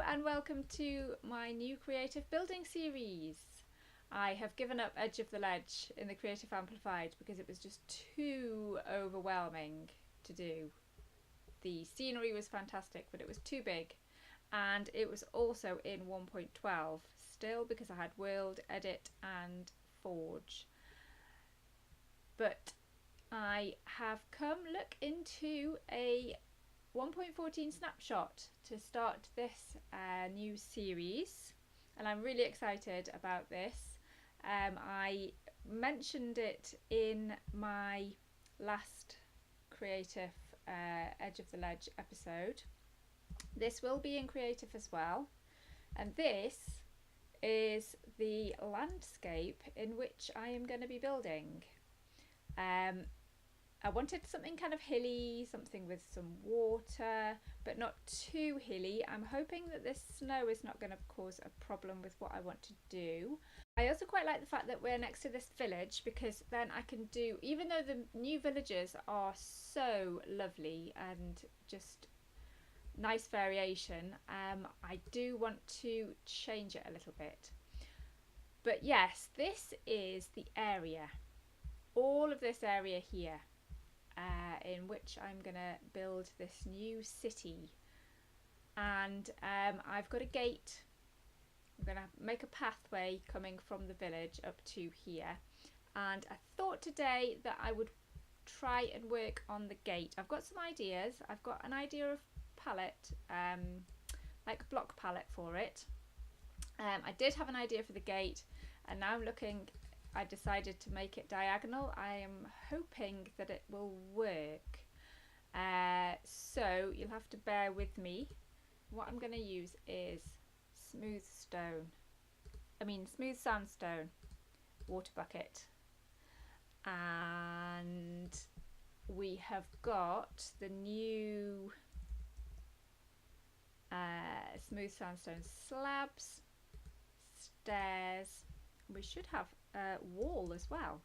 and welcome to my new creative building series. I have given up Edge of the Ledge in the Creative Amplified because it was just too overwhelming to do. The scenery was fantastic, but it was too big, and it was also in 1.12 still because I had World, Edit and Forge. But I have come look into a 1.14 snapshot to start this new series, and I'm really excited about this. I mentioned it in my last creative Edge of the Ledge episode. This will be in creative as well, and this is the landscape in which I am going to be building. I wanted something kind of hilly, something with some water, but not too hilly. I'm hoping that this snow is not going to cause a problem with what I want to do. I also quite like the fact that we're next to this village, because then I can do, even though the new villages are so lovely and just nice variation, I do want to change it a little bit. But yes, this is the area, all of this area here. In which I'm going to build this new city, and I've got a gate. I'm going to make a pathway coming from the village up to here, and I thought today that I would try and work on the gate. I've got some ideas. I've got an idea of palette, like a block palette for it. I did have an idea for the gate, and now I'm looking. I decided to make it diagonal. I am hoping that it will work. So you'll have to bear with me. What I'm going to use is smooth sandstone water bucket. And we have got the new smooth sandstone slabs, stairs. We should have wall as well.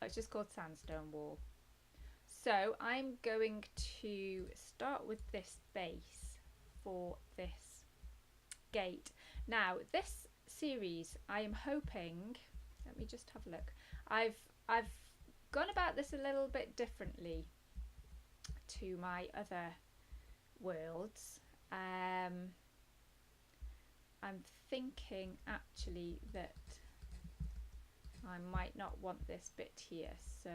It's just called sandstone wall. So I'm going to start with this base for this gate. Now this series, I am hoping, let me just have a look. I've gone about this a little bit differently to my other worlds. I'm thinking actually that I might not want this bit here, so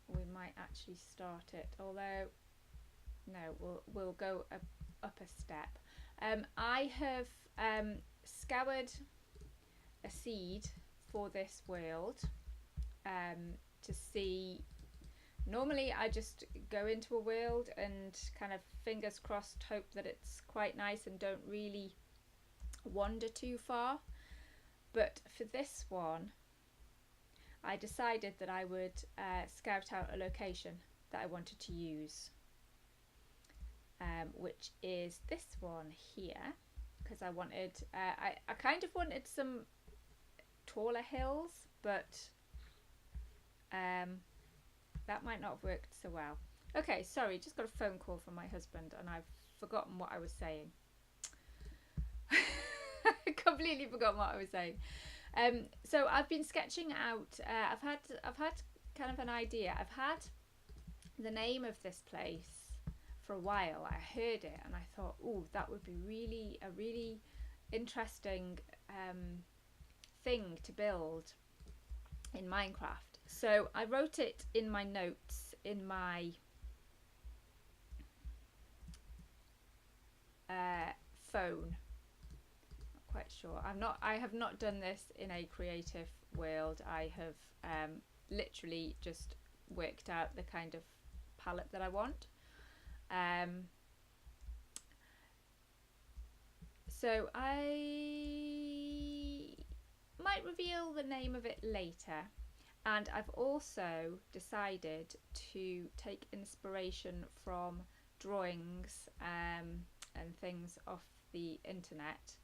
we might actually start it, although no, we'll go up a step. I have scoured a seed for this world to see. Normally I just go into a world and kind of fingers crossed hope that it's quite nice and don't really wander too far. But for this one, I decided that I would scout out a location that I wanted to use, which is this one here, because I wanted, I kind of wanted some taller hills, but that might not have worked so well. Okay, sorry, just got a phone call from my husband and I've forgotten what I was saying. I completely forgot what I was saying. So I've been sketching out. I've had kind of an idea. I've had the name of this place for a while. I heard it and I thought, oh, that would be a really interesting thing to build in Minecraft. So I wrote it in my notes in my phone. Quite sure. I have not done this in a creative world. I have literally just worked out the kind of palette that I want. So I might reveal the name of it later, and I've also decided to take inspiration from drawings and things off the internet.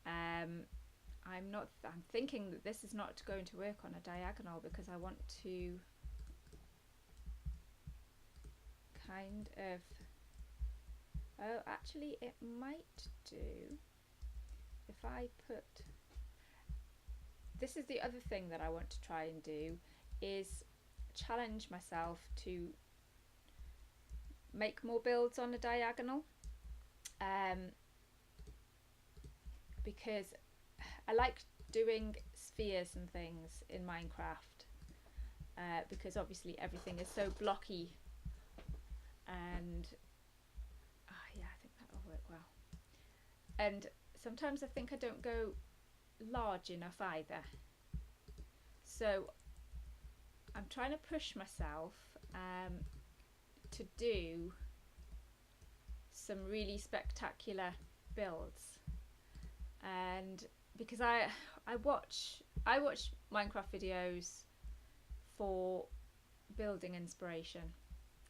I'm thinking that this is not going to work on a diagonal because I want to kind of Oh, actually it might do if I put, this is the other thing that I want to try and do, is challenge myself to make more builds on a diagonal, because I like doing spheres and things in Minecraft, because obviously everything is so blocky, and yeah, I think that'll work well. And sometimes I think I don't go large enough either, so I'm trying to push myself to do some really spectacular builds, and because I watch Minecraft videos for building inspiration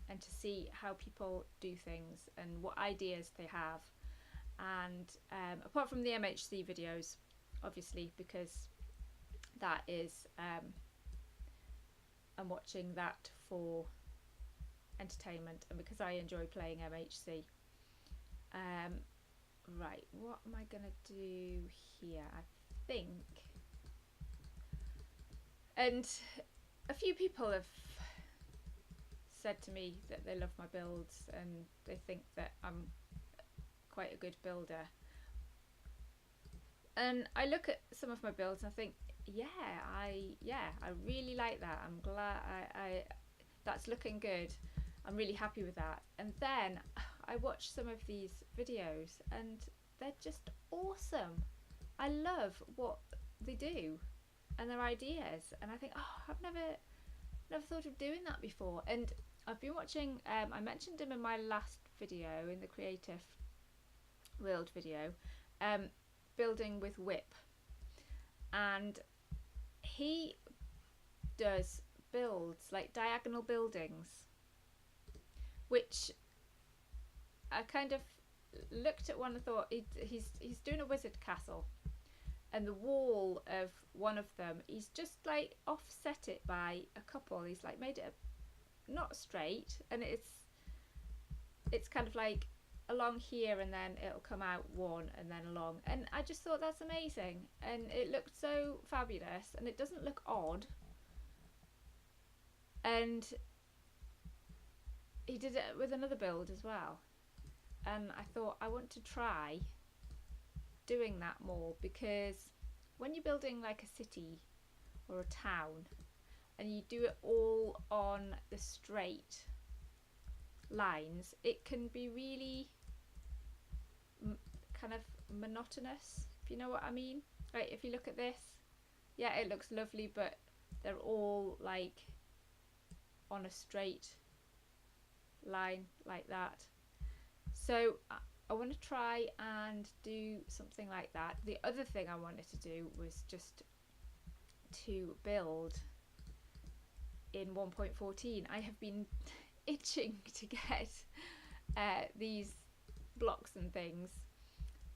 and to see how people do things and what ideas they have, and apart from the MHC videos obviously, because that is I'm watching that for entertainment and because I enjoy playing MHC. Right, what am I gonna do here? I think, and a few people have said to me that they love my builds and they think that I'm quite a good builder, and I look at some of my builds and I think, I really like that. I'm glad I that's looking good. I'm really happy with that. And then I watch some of these videos and they're just awesome. I love what they do and their ideas, and I think, oh, I've never thought of doing that before. And I've been watching, I mentioned him in my last video, in the Creative World video, building with Whip, and he does builds like diagonal buildings, which I kind of looked at one and thought, he's doing a wizard castle, and the wall of one of them, he's just like offset it by a couple. He's like made it not straight, and it's kind of like along here, and then it'll come out one and then along, and I just thought that's amazing, and it looked so fabulous, and it doesn't look odd. And he did it with another build as well, and I thought I want to try doing that more, because when you're building like a city or a town and you do it all on the straight lines, it can be really kind of monotonous, if you know what I mean. Right, if you look at this, yeah, it looks lovely, but they're all like on a straight line like that. So I want to try and do something like that. The other thing I wanted to do was just to build in 1.14. I have been itching to get these blocks and things.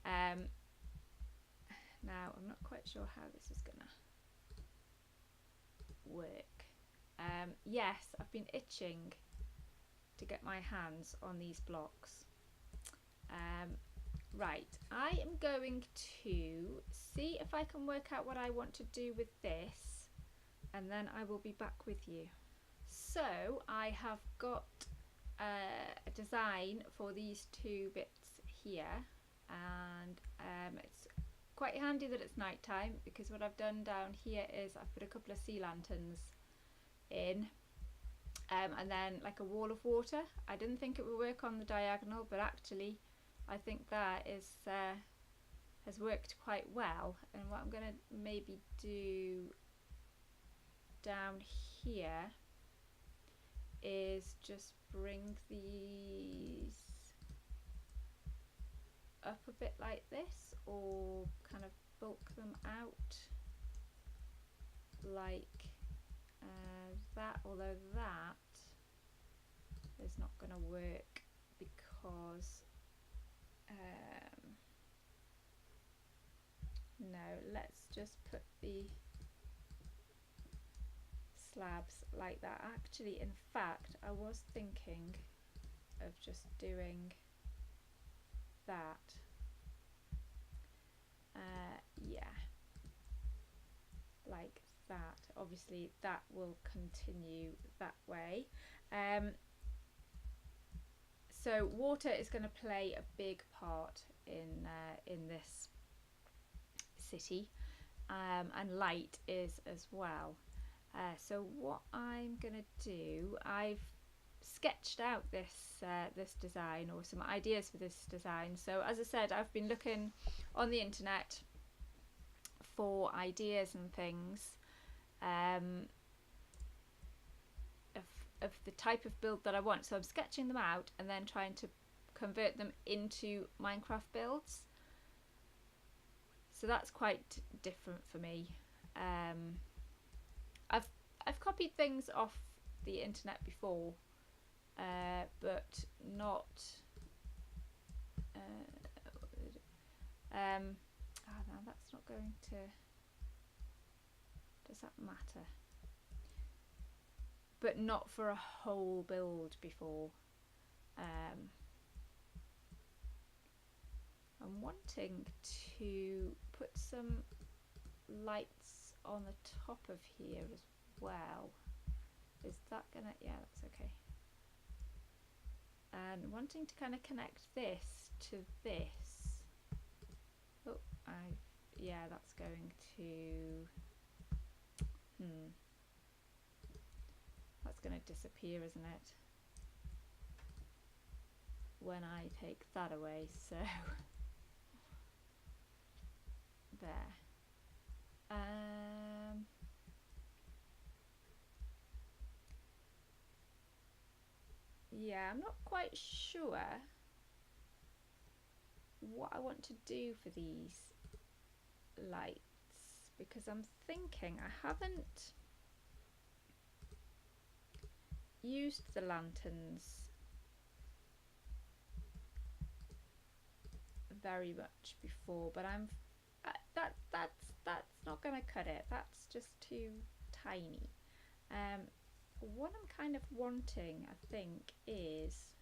Now I'm not quite sure how this is gonna work. Yes, I've been itching to get my hands on these blocks. Right, I am going to see if I can work out what I want to do with this, and then I will be back with you. So I have got a design for these two bits here, and it's quite handy that it's night time, because what I've done down here is I've put a couple of sea lanterns in, and then like a wall of water. I didn't think it would work on the diagonal, but actually I think that is has worked quite well. And what I'm going to maybe do down here is just bring these up a bit like this, or kind of bulk them out like that, although that is not going to work because no, let's just put the slabs like that. Actually, in fact, I was thinking of just doing obviously that will continue that way. So water is going to play a big part in this city, and light is as well. So what I'm going to do, I've sketched out this design, or some ideas for this design. So as I said, I've been looking on the internet for ideas and things of the type of build that I want. So I'm sketching them out and then trying to convert them into Minecraft builds. So that's quite different for me. I've copied things off the internet before, but not. No, that's not going to. Does that matter? But not for a whole build before. I'm wanting to put some lights on the top of here as well. Is that gonna, yeah, that's okay. And wanting to kind of connect this to this. Oh, yeah, that's going to, that's going to disappear, isn't it? When I take that away, so there. Yeah, I'm not quite sure what I want to do for these lights, because I'm thinking I haven't used the lanterns very much before, but I'm that's not gonna cut it. That's just too tiny. What I'm kind of wanting, I think, is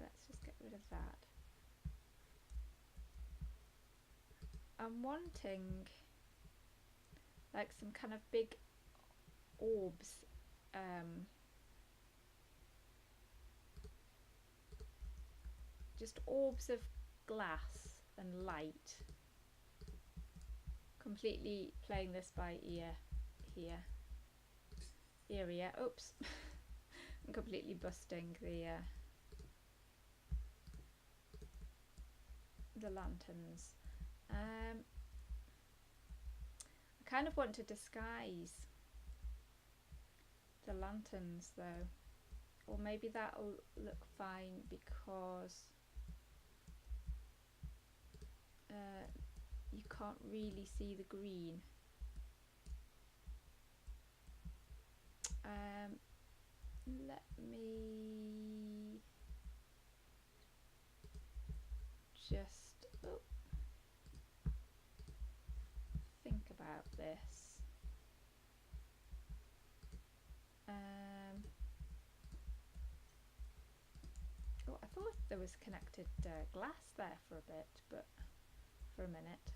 let's just get rid of that. I'm wanting like some kind of big orbs, just orbs of glass and light, completely playing this by ear here. Ear. Oops. I'm completely busting the lanterns. I kind of want to disguise the lanterns though, or maybe that'll look fine because you can't really see the green. Let me just think about this. Oh, I thought there was connected glass there for a bit, but for a minute.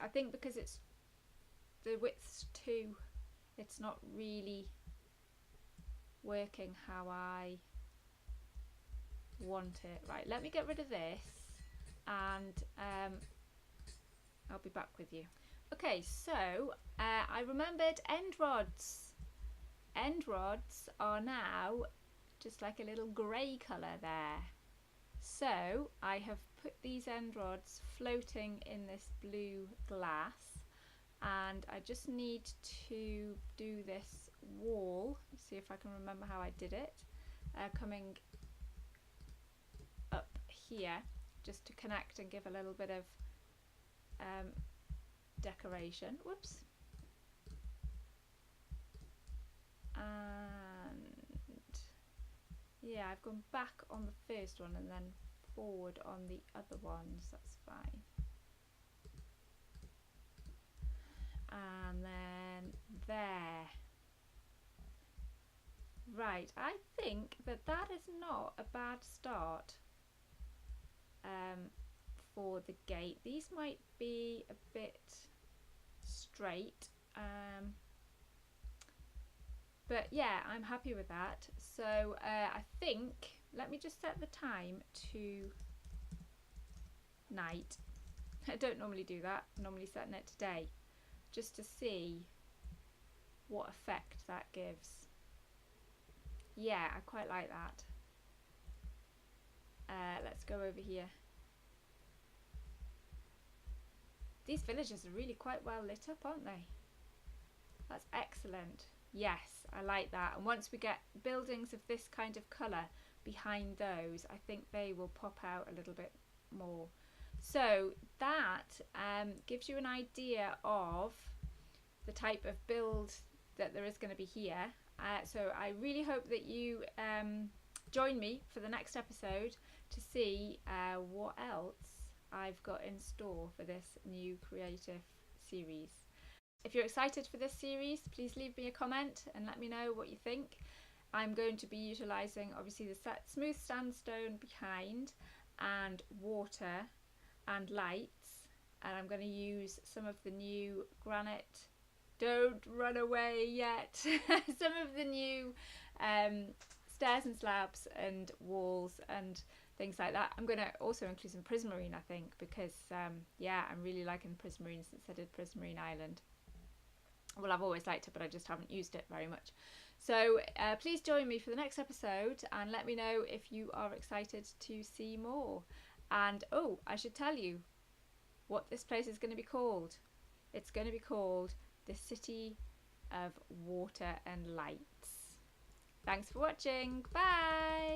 I think because it's the width's 2, it's not really working how I want it. Right, let me get rid of this and I'll be back with you. Okay, so I remembered end rods. End rods are now just like a little grey colour there. So I have put these end rods floating in this blue glass, and I just need to do this wall. See if I can remember how I did it. Coming up here just to connect and give a little bit of decoration. Whoops. And yeah, I've gone back on the first one and then forward on the other ones. That's fine. And then there. Right, I think that is not a bad start for the gate. These might be a bit straight, but yeah, I'm happy with that. So I think, let me just set the time to night. I don't normally do that, I'm normally setting it to day, just to see what effect that gives. Yeah, I quite like that. Let's go over here. These villages are really quite well lit up, aren't they? That's excellent. Yes, I like that. And once we get buildings of this kind of colour behind those, I think they will pop out a little bit more. So that gives you an idea of the type of build that there is going to be here. So I really hope that you join me for the next episode to see what else I've got in store for this new creative series. If you're excited for this series, please leave me a comment and let me know what you think. I'm going to be utilising obviously the smooth sandstone behind and water and lights, and I'm going to use some of the new granite, don't run away yet, some of the new stairs and slabs and walls and things like that. I'm going to also include some prismarine, I think, because yeah, I'm really liking prismarine since I did Prismarine Island. Well, I've always liked it, but I just haven't used it very much. So please join me for the next episode and let me know if you are excited to see more. And oh, I should tell you what this place is going to be called. It's going to be called the City of Water and Lights. Thanks for watching. Bye!